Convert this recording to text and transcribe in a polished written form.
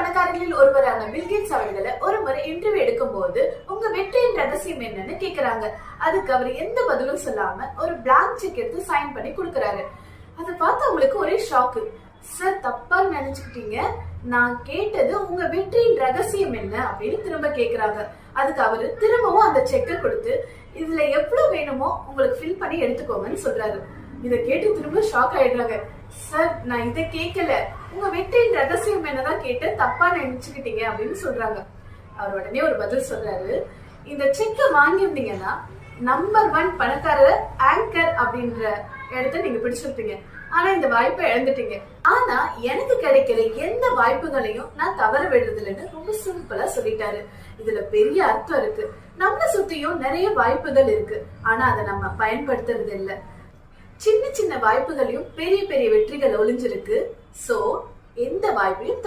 பணக்காரர்களில் ஒருவரான பில்கேட்ஸ் அவர்களை ஒரு முறை இன்டர்வியூ எடுக்கும் போது உங்க வெற்றியின் ரகசியம் என்னன்னு கேக்குறாங்க. அதுக்கு அவர் எந்த பதிலும் சொல்லாம ஒரு பிளாங்க் செக் எடுத்து சைன் பண்ணி கொடுக்கறாரு. அதை பார்த்து அவங்களுக்கு ஒரே ஷாக்கு. சார், தப்பா நினைச்சுக்கிட்டீங்க, நான் கேட்டது உங்க வெற்றியின் ரகசியம் என்ன அப்படின்னு திரும்ப கேக்குறாங்க. அதுக்கு அவரு திரும்பவும் அந்த செக்கை கொடுத்து இதுல எவ்வளவு வேணுமோ உங்களுக்கு ஃபில் பண்ணி எடுத்துக்கோங்கன்னு சொல்றாரு. இதை கேட்டு திரும்ப ஷாக் ஆயிடுறாங்க. சார், நான் இதை கேட்கல, உங்க வெற்றியின் ரகசியம் என்னதான் கேட்டு தப்பா நினைச்சுக்கிட்டீங்க அப்படின்னு சொல்றாங்க. அவர் உடனே ஒரு பதில் சொல்றாரு. இந்த செக்கை வாங்கியிருந்தீங்கன்னா நம்பர் 1 பணக்காரர் ஆங்கர் அப்படின்ற இடத்த நீங்க பிடிச்சிருப்பீங்க. ஆனா இந்த வாய்ப்பை இழந்துட்டீங்க. ஆனா எனக்கு கிடைக்கிற எந்த வாய்ப்புகளையும் நான் தவற விடுறது இல்லைன்னு ரொம்ப சிம்பிளா சொல்லிட்டாரு. இதுல பெரிய அர்த்தம் இருக்கு. நம்ம சுத்தியும் நிறைய வாய்ப்புகள் இருக்கு, ஆனா அதை நம்ம பயன்படுத்துறது இல்ல. சின்ன சின்ன வாய்ப்புகளையும் பெரிய பெரிய வெற்றிகள் ஒளிஞ்சிருக்கு. சோ எந்த வாய்ப்பையும்